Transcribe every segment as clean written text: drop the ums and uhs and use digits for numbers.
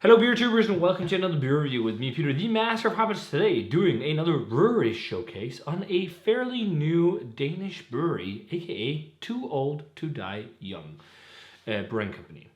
Hello beer tubers and welcome to another beer review with me, Peter, the Master of Hobbits, today doing another brewery showcase on a fairly new Danish brewery, aka Too Old to Die Young brewing company.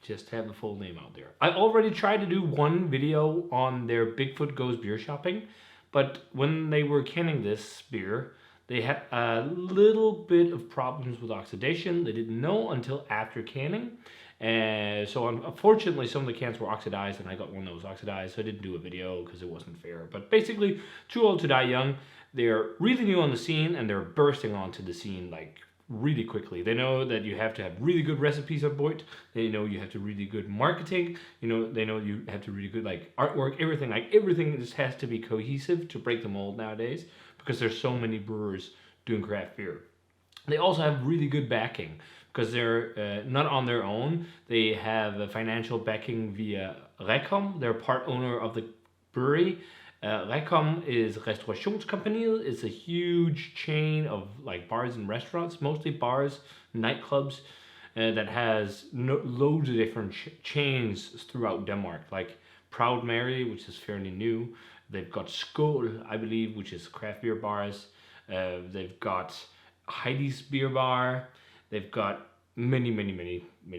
Just to have the full name out there. I already tried to do one video on their Bigfoot Goes Beer Shopping, but when they were canning this beer, they had a little bit of problems with oxidation. They didn't know until after canning. So unfortunately some of the cans were oxidized and I got one that was oxidized, so I didn't do a video because it wasn't fair. But basically, Too Old to Die Young, they're really new on the scene and they're bursting onto the scene like really quickly. They know that you have to have really good recipes on board. They know you have to really good marketing. They know you have to really good like artwork, everything just has to be cohesive to break the mold nowadays because there's so many brewers doing craft beer. They also have really good backing because they're not on their own. They have a financial backing via Recom. They're part owner of the brewery. Recom is Restaurationscompagniet. It's a huge chain of like bars and restaurants, mostly bars, nightclubs, that has loads of different chains throughout Denmark, like Proud Mary, which is fairly new. They've got Skål, I believe, which is craft beer bars. They've got Heidi's Beer Bar. They've got many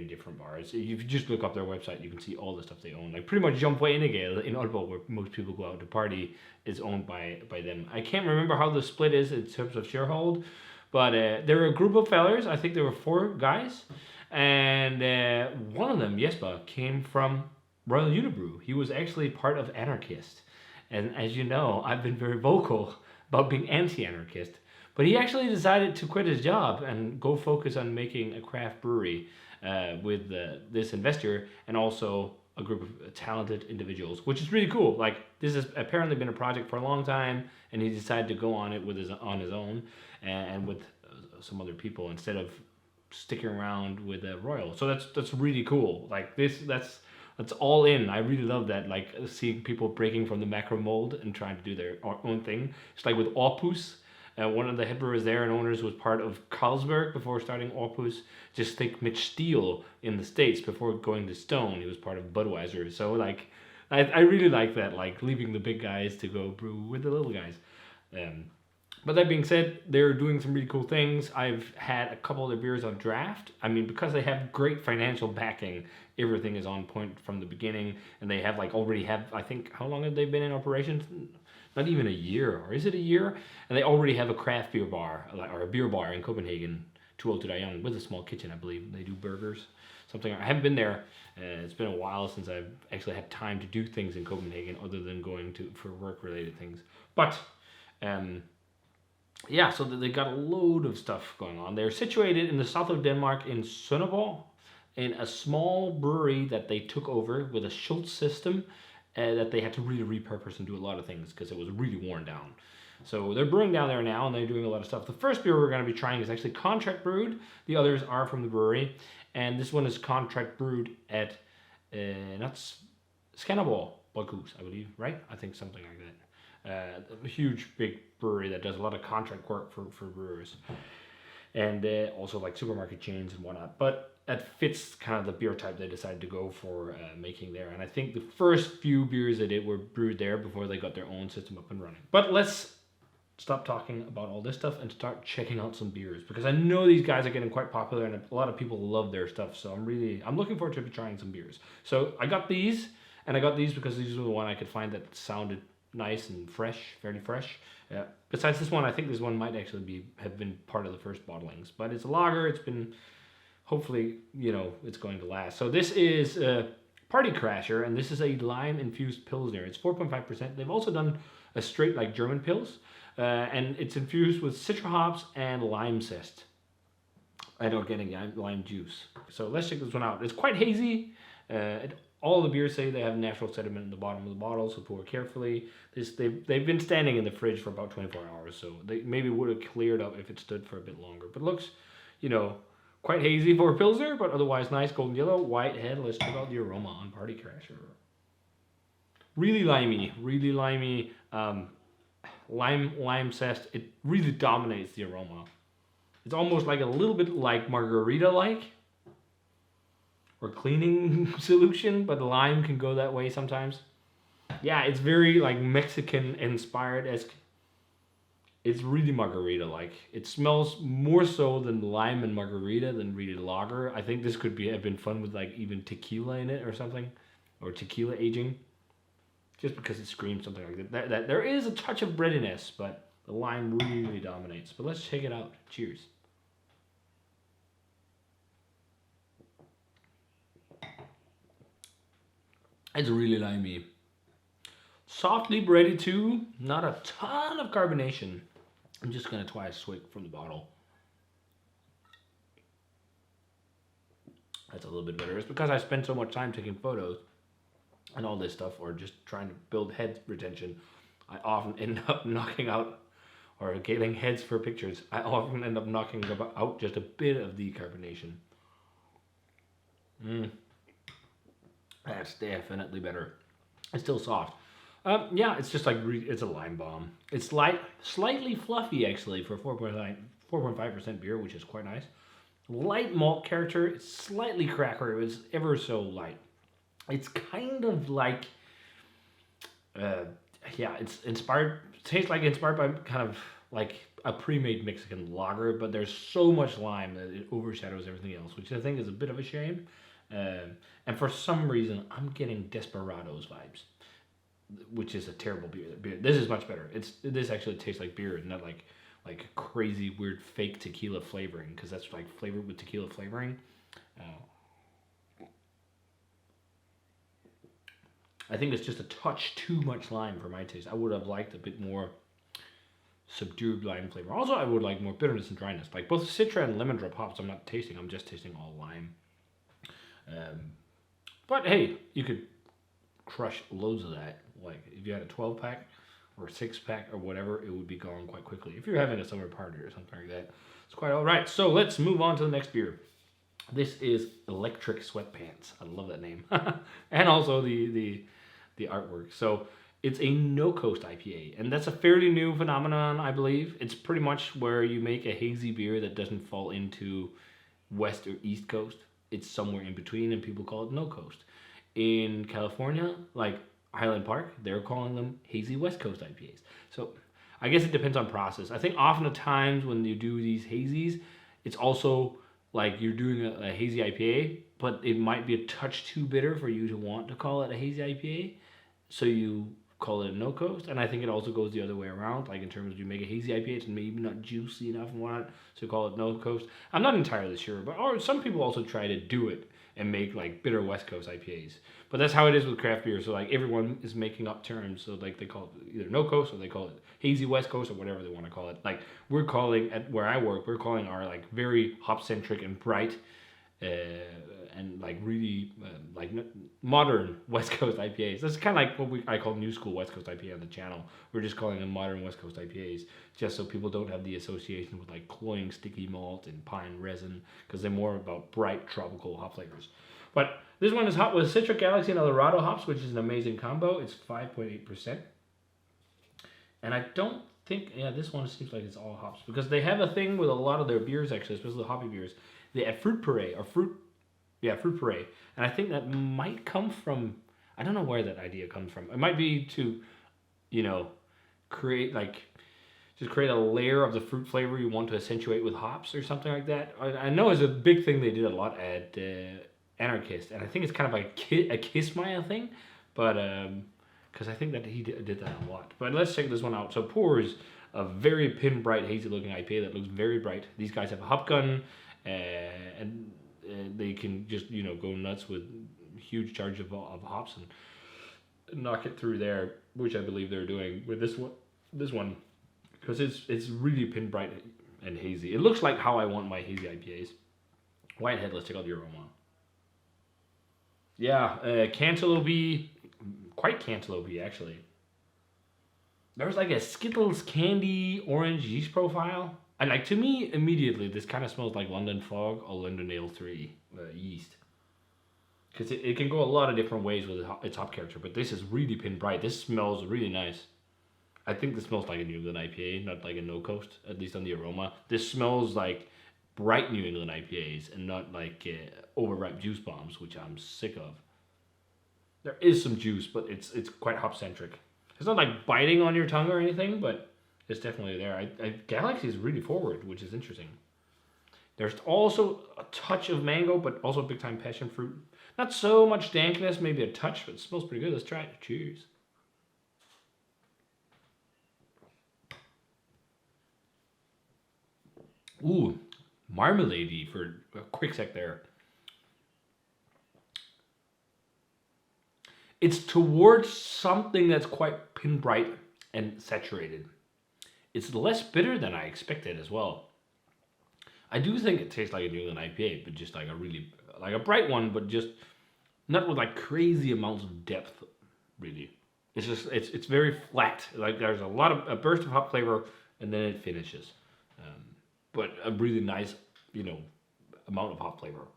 different bars. If you just look up their website, you can see all the stuff they own. Like pretty much Jump in Aalborg, where most people go out to party, is owned by them. I can't remember how the split is in terms of sharehold, but they're a group of fellers. I think there were 4 guys, and one of them, Jesper, came from Royal Unibrew. He was actually part of Anarchist, and as you know, I've been very vocal about being anti-anarchist. But he actually decided to quit his job and go focus on making a craft brewery with this investor and also a group of talented individuals, which is really cool. Like, this has apparently been a project for a long time, and he decided to go on it on his own and with some other people instead of sticking around with Royal. So that's really cool. Like that's all in. I really love that. Like seeing people breaking from the macro mold and trying to do their own thing. It's like with Opus. One of the head brewers there and owners was part of Carlsberg before starting Opus. Just think Mitch Steele in the States before going to Stone. He was part of Budweiser. So like, I really like that, like leaving the big guys to go brew with the little guys. But that being said, they're doing some really cool things. I've had a couple of their beers on draft. I mean, because they have great financial backing, everything is on point from the beginning. And they have already have, I think, how long have they been in operation? Not even a year, or is it a year? And they already have a craft beer bar, or a beer bar in Copenhagen, Too Old to Die Young, with a small kitchen, I believe. They do burgers, something. I haven't been there. It's been a while since I've actually had time to do things in Copenhagen other than going for work-related things. But, yeah, so they got a load of stuff going on. They're situated in the south of Denmark in Sønderborg, in a small brewery that they took over with a Schultz system, that they had to really repurpose and do a lot of things because it was really worn down. So they're brewing down there now and they're doing a lot of stuff. The first beer we're going to be trying is actually contract brewed. The others are from the brewery. And this one is contract brewed at that's Sønderborg, I believe, right? I think something like that. A huge, big brewery that does a lot of contract work for brewers. And also like supermarket chains and whatnot. But that fits kind of the beer type they decided to go for making there. And I think the first few beers they did were brewed there before they got their own system up and running. But let's stop talking about all this stuff and start checking out some beers, because I know these guys are getting quite popular and a lot of people love their stuff. So I'm looking forward to trying some beers. So I got these, and I got these because these were the one I could find that sounded nice and fresh, fairly fresh. Besides this one, I think this one might actually have been part of the first bottlings, but it's a lager. It's been, hopefully, it's going to last. So this is Party Crasher, and this is a lime-infused Pilsner. It's 4.5%. They've also done a straight, like, German Pils, and it's infused with citra hops and lime zest and organic lime juice. So let's check this one out. It's quite hazy. All the beers say they have natural sediment in the bottom of the bottle, so pour carefully. They've been standing in the fridge for about 24 hours, so they maybe would have cleared up if it stood for a bit longer. But looks, quite hazy for a Pilsner, but otherwise nice golden yellow, white head. Let's check out the aroma on Party Crasher. Really limey, lime zest. It really dominates the aroma. It's almost like a little bit like margarita-like, or cleaning solution, but lime can go that way sometimes. Yeah, it's very like Mexican inspired esque. It's really margarita like. It smells more so than lime and margarita than really lager. I think this could have been fun with like even tequila in it or something, or tequila aging, just because it screams something like that. That there is a touch of breadiness, but the lime really dominates. But let's check it out. Cheers. It's really limey. Softly bready too. Not a ton of carbonation. I'm just gonna try a swig from the bottle. That's a little bit better. It's because I spent so much time taking photos and all this stuff, or just trying to build head retention. I often end up knocking out, or getting heads for pictures. I often end up knocking out just a bit of the carbonation. That's definitely better. It's still soft. Yeah, it's just like it's a lime bomb. It's slightly fluffy actually for 4.5% beer, which is quite nice. Light malt character. It's slightly cracker. It's ever so light. It's kind of like, yeah, it's inspired. Tastes like inspired by kind of like a pre-made Mexican lager, but there's so much lime that it overshadows everything else, which I think is a bit of a shame. And for some reason, I'm getting Desperados vibes, which is a terrible beer. This is much better. This actually tastes like beer, and not like crazy weird fake tequila flavoring, because that's like flavored with tequila flavoring. I think it's just a touch too much lime for my taste. I would have liked a bit more subdued lime flavor. Also, I would like more bitterness and dryness. Like both Citra and lemon drop hops, I'm not tasting. I'm just tasting all lime. But hey, you could crush loads of that. Like if you had a 12 pack or a 6 pack or whatever, it would be gone quite quickly. If you're having a summer party or something like that, it's quite all right. So let's move on to the next beer. This is Electric Sweatpants. I love that name. And also the artwork. So it's a no-coast IPA, and that's a fairly new phenomenon, I believe. It's pretty much where you make a hazy beer that doesn't fall into West or East Coast. It's somewhere in between, and people call it no-coast. In California, like Highland Park, they're calling them hazy West Coast IPAs. So I guess it depends on process. I think often at times when you do these hazies, it's also like you're doing a hazy IPA, but it might be a touch too bitter for you to want to call it a hazy IPA. So you call it a no coast, and I think it also goes the other way around. Like in terms of you make a hazy IPA, it's maybe not juicy enough and whatnot, so you call it no coast. I'm not entirely sure, but or some people also try to do it and make like bitter West Coast IPAs. But that's how it is with craft beer. So like everyone is making up terms. So like they call it either no coast or they call it hazy West Coast or whatever they want to call it. Like we're calling at where I work, we're calling our like very hop centric and bright. And like really like modern West Coast IPAs. That's kind of like what I call new school West Coast IPA on the channel. We're just calling them modern West Coast IPAs, just so people don't have the association with like cloying sticky malt and pine resin, because they're more about bright tropical hop flavors. But this one is hot with Citric Galaxy and Eldorado hops, which is an amazing combo. It's 5.8%. And I don't think, yeah, this one seems like it's all hops, because they have a thing with a lot of their beers, actually, especially the hoppy beers. They add fruit puree, fruit puree. And I think that might come from, I don't know where that idea comes from. It might be to, create a layer of the fruit flavor you want to accentuate with hops or something like that. I know it's a big thing they did a lot at Anarchist, and I think it's kind of like a Kissmaya thing, but because I think that he did that a lot. But let's check this one out. So Pour is a very pin bright, hazy looking IPA that looks very bright. These guys have a hop gun, and they can just go nuts with huge charge of hops and knock it through there, which I believe they're doing with this one, because it's really pin bright and hazy. It looks like how I want my hazy IPAs. Whitehead, let's check out the aroma. Yeah, cantaloupe, quite cantaloupe actually. There's like a Skittles candy orange yeast profile. And like to me, immediately, this kind of smells like London Fog or London Ale 3 yeast. Because it can go a lot of different ways with its hop character, but this is really pin bright. This smells really nice. I think this smells like a New England IPA, not like a no coast, at least on the aroma. This smells like bright New England IPAs and not like overripe juice bombs, which I'm sick of. There is some juice, but it's quite hop centric. It's not like biting on your tongue or anything, but it's definitely there. Galaxy is really forward, which is interesting. There's also a touch of mango, but also big time passion fruit. Not so much dankness, maybe a touch, but it smells pretty good. Let's try it. Cheers. Ooh, marmalade-y for a quick sec there. It's towards something that's quite pinbright and saturated. It's less bitter than I expected as well. I do think it tastes like a New England IPA, but just like a really, like a bright one, but just not with like crazy amounts of depth, really. It's just, it's very flat. Like there's a burst of hop flavor, and then it finishes. But a really nice, amount of hop flavor.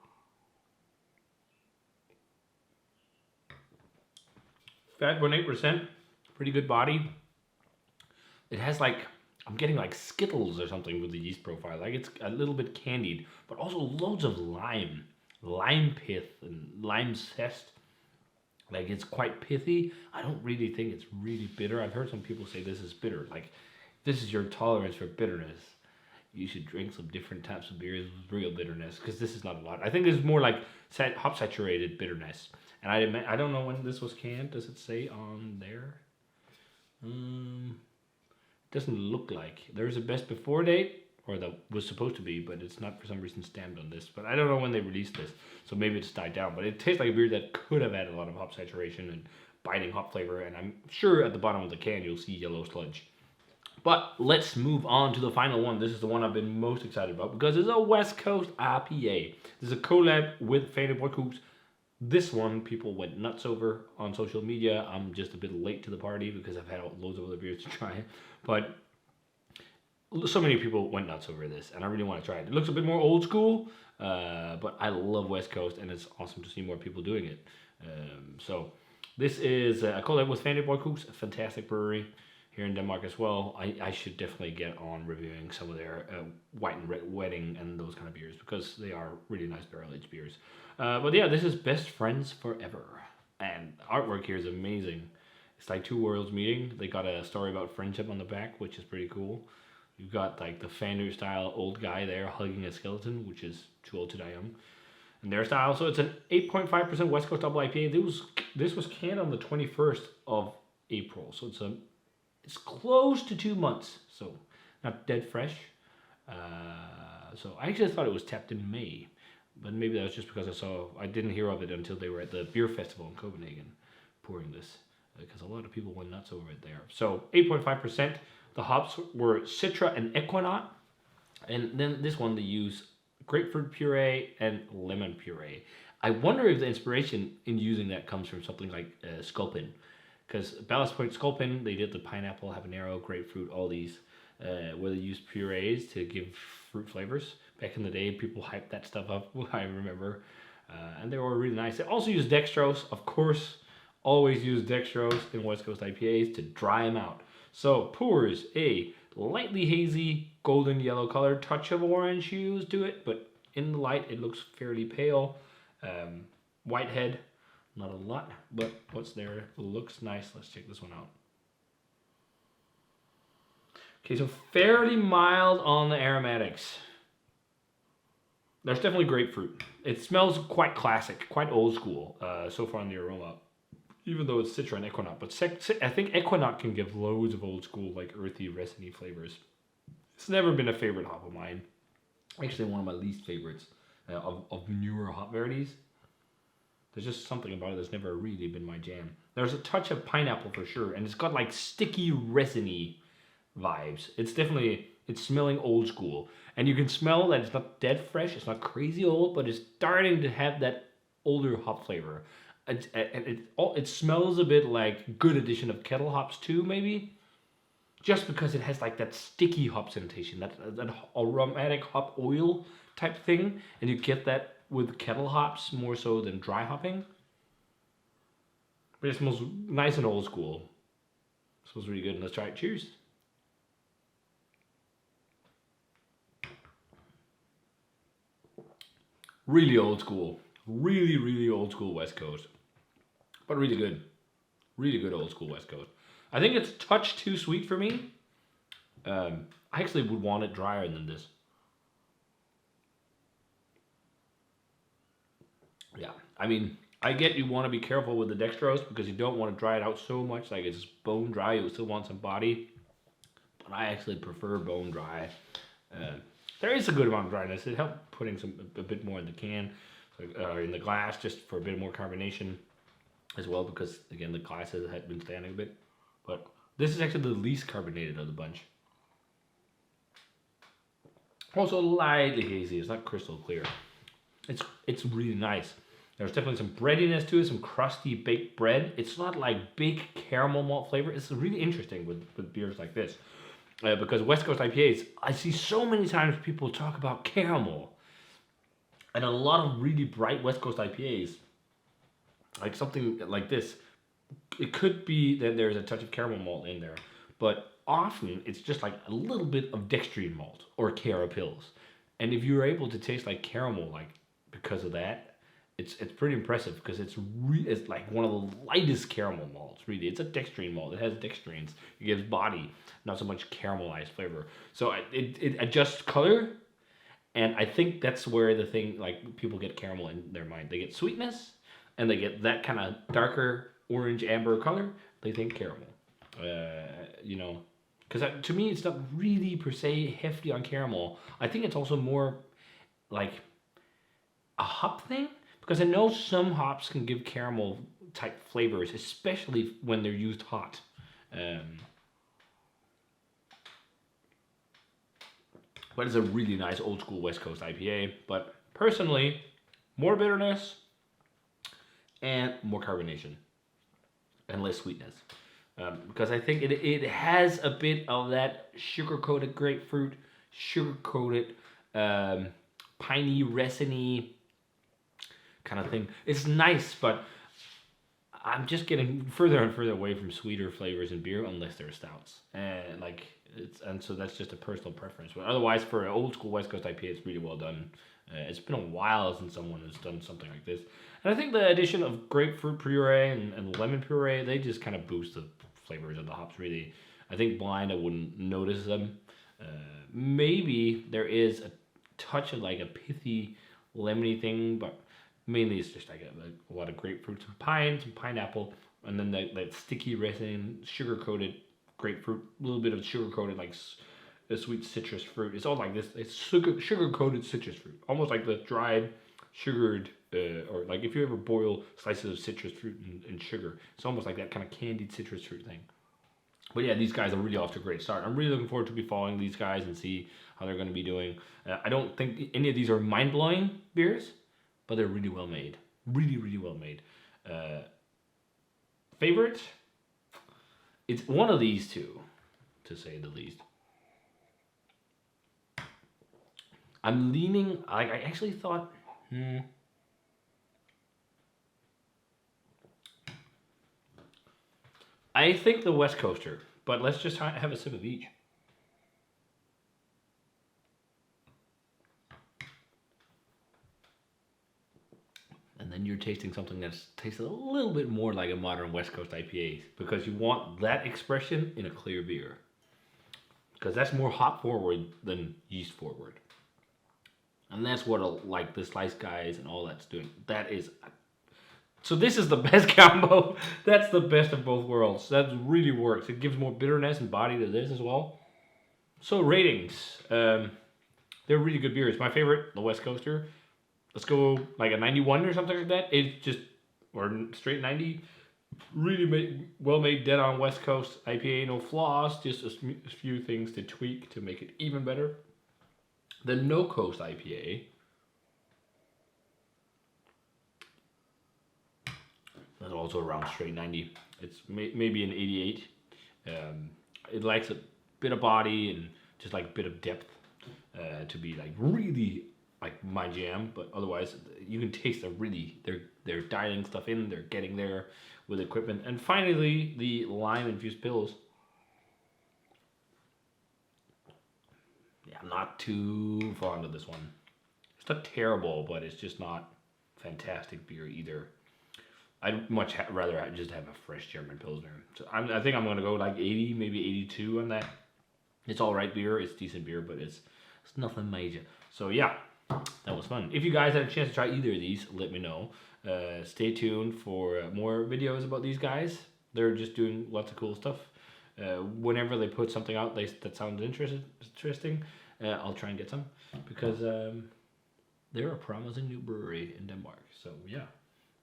5.8%, pretty good body. It has like, I'm getting like Skittles or something with the yeast profile. Like it's a little bit candied, but also loads of lime pith and lime zest. Like it's quite pithy. I don't really think it's really bitter. I've heard some people say this is bitter. Like this is your tolerance for bitterness. You should drink some different types of beers with real bitterness, because this is not a lot. I think this is more like hop saturated bitterness. And I don't know when this was canned. Does it say on there? Doesn't look like. There's a best before date, or that was supposed to be, but it's not for some reason stamped on this. But I don't know when they released this, so maybe it's died down. But it tastes like a beer that could have had a lot of hop saturation and biting hop flavor. And I'm sure at the bottom of the can you'll see yellow sludge. But let's move on to the final one. This is the one I've been most excited about because it's a West Coast IPA. This is a collab with Fanny Boy Coops. This one people went nuts over on social media. I'm just a bit late to the party because I've had loads of other beers to try. But so many people went nuts over this, and I really want to try it. It looks a bit more old school, but I love West Coast, and it's awesome to see more people doing it. So this is a collab with Fanny Boy Coops, a fantastic brewery here in Denmark as well. I should definitely get on reviewing some of their white and red wedding and those kind of beers because they are really nice barrel-aged beers. But yeah, this is Best Friends Forever. And artwork here is amazing. It's like two worlds meeting. They got a story about friendship on the back, which is pretty cool. You've got like the Fender style old guy there hugging a skeleton, which is Too Old to Die Young. And their style, so it's an 8.5% West Coast double IPA. This was canned on the 21st of April. So it's close to 2 months. So not dead fresh. So I actually thought it was tapped in May. But maybe that was just because I didn't hear of it until they were at the beer festival in Copenhagen pouring this. Because a lot of people went nuts over it there. So 8.5%. The hops were Citra and Equinaut. And then this one they use grapefruit puree and lemon puree. I wonder if the inspiration in using that comes from something like Sculpin. Because Ballast Point Sculpin, they did the pineapple, habanero, grapefruit, all these, where they used purees to give fruit flavors. Back in the day, people hyped that stuff up, I remember. And they were really nice. They also used dextrose, of course. Always use dextrose in West Coast IPAs to dry them out. So pours a lightly hazy golden yellow color, touch of orange hues to it, but in the light it looks fairly pale. White head, not a lot, but what's there looks nice. Let's check this one out. Okay, so fairly mild on the aromatics. There's definitely grapefruit. It smells quite classic, quite old school so far in the aroma. Even though it's Citra and Equinaut. But I think Equinaut can give loads of old school, like earthy, resiny flavors. It's never been a favorite hop of mine. Actually, one of my least favorites of newer hop varieties. There's just something about it that's never really been my jam. There's a touch of pineapple for sure. And it's got like sticky, resiny vibes. It's smelling old school. And you can smell that it's not dead fresh. It's not crazy old, but it's starting to have that older hop flavor. It smells a bit like good addition of kettle hops too, maybe. Just because it has like that sticky hop sensation, that aromatic hop oil type thing. And you get that with kettle hops more so than dry hopping. But it smells nice and old school. It smells really good. Let's try it. Cheers. Really old school. Really old school West Coast. But really good. Really good old school West Coast. I think it's a touch too sweet for me. I actually would want it drier than this. Yeah, I mean, I get you want to be careful with the dextrose because you don't want to dry it out so much, like it's bone dry. You still want some body, but I actually prefer bone dry. Uh, there is a good amount of dryness. It helped putting a bit more in the can, or in the glass, just for a bit more carbonation as well. Because again, the glasses had been standing a bit, but this is actually the least carbonated of the bunch. Also lightly hazy. It's not crystal clear. It's really nice. There's definitely some breadiness to it, some crusty baked bread. It's not like big caramel malt flavor. It's really interesting with beers like this. Because West Coast IPAs, I see so many times people talk about caramel. And a lot of really bright West Coast IPAs, like something like this, it could be that there's a touch of caramel malt in there. But often it's just like a little bit of dextrine malt or Cara Pils. And if you're able to taste like caramel, like because of that, it's pretty impressive because it's like one of the lightest caramel malts. Really, it's a dextrine malt. It has dextrines. It gives body, not so much caramelized flavor. So it adjusts color, and I think that's where the thing, like, people get caramel in their mind. They get sweetness, and they get that kind of darker orange amber color. They think caramel. You know, because to me it's not really per se hefty on caramel. I think it's also more like a hop thing. Because I know some hops can give caramel type flavors, especially when they're used hot. But it's a really nice old school West Coast IPA. But personally, more bitterness and more carbonation and less sweetness. Because I think it has a bit of that sugar-coated grapefruit, sugar-coated piney, resiny kind of thing. It's nice, but I'm just getting further and further away from sweeter flavors in beer unless they're stouts. And so that's just a personal preference. But otherwise, for an old school West Coast IPA, it's really well done. It's been a while since someone has done something like this. And I think the addition of grapefruit puree and lemon puree, they just kind of boost the flavors of the hops, really. I think blind, I wouldn't notice them. Maybe there is a touch of like a pithy, lemony thing, but mainly it's just like a lot of grapefruit, some pine, some pineapple, and then that sticky resin, sugar-coated grapefruit, a little bit of sugar-coated like a sweet citrus fruit. It's all like this. It's sugar-coated citrus fruit, almost like the dried, sugared, or like if you ever boil slices of citrus fruit and sugar, it's almost like that kind of candied citrus fruit thing. But yeah, these guys are really off to a great start. I'm really looking forward to be following these guys and see how they're going to be doing. I don't think any of these are mind-blowing beers, but they're really well made. Really well made. Favorite? It's one of these two, to say the least. I'm leaning, I actually thought, I think the West Coaster, but let's just have a sip of each. And then you're tasting something that tastes a little bit more like a modern West Coast IPA because you want that expression in a clear beer. Because that's more hop forward than yeast forward. And that's what like the Slice guys and all that's doing. That is... So this is the best combo. That's the best of both worlds. That really works. It gives more bitterness and body to this as well. So ratings. They're really good beers. My favorite, the West Coaster. Let's go like a 91 or something like that. It's just, or straight 90. Really well made, dead on West Coast IPA. No flaws, just a few things to tweak to make it even better. The No Coast IPA. That's also around straight 90. It's maybe an 88. It likes a bit of body and just like a bit of depth to be like really like my jam, but otherwise you can taste they're dialing stuff in, they're getting there with equipment. And finally, the lime infused pills. Yeah, I'm not too fond of this one. It's not terrible, but it's just not fantastic beer either. I'd much rather just have a fresh German Pilsner. So I think I'm going to go like 80, maybe 82 on that. It's all right beer. It's decent beer, but it's nothing major. So yeah, that was fun. If you guys had a chance to try either of these, let me know. Stay tuned for more videos about these guys. They're just doing lots of cool stuff. Whenever they put something out that sounds interesting, I'll try and get some, because they're a promising new brewery in Denmark. So yeah,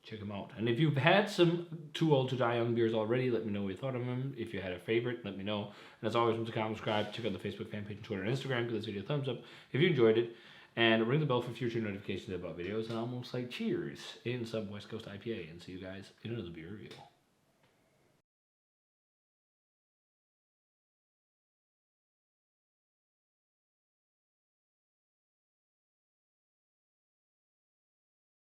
check them out. And if you've had some Too Old to Die Young beers already, let me know what you thought of them. If you had a favorite, let me know. And as always, remember to comment, subscribe, check out the Facebook fan page, and Twitter, and Instagram. Give this video a thumbs up if you enjoyed it. And ring the bell for future notifications about videos. And I'll almost like cheers in some West Coast IPA. And see you guys in another beer review.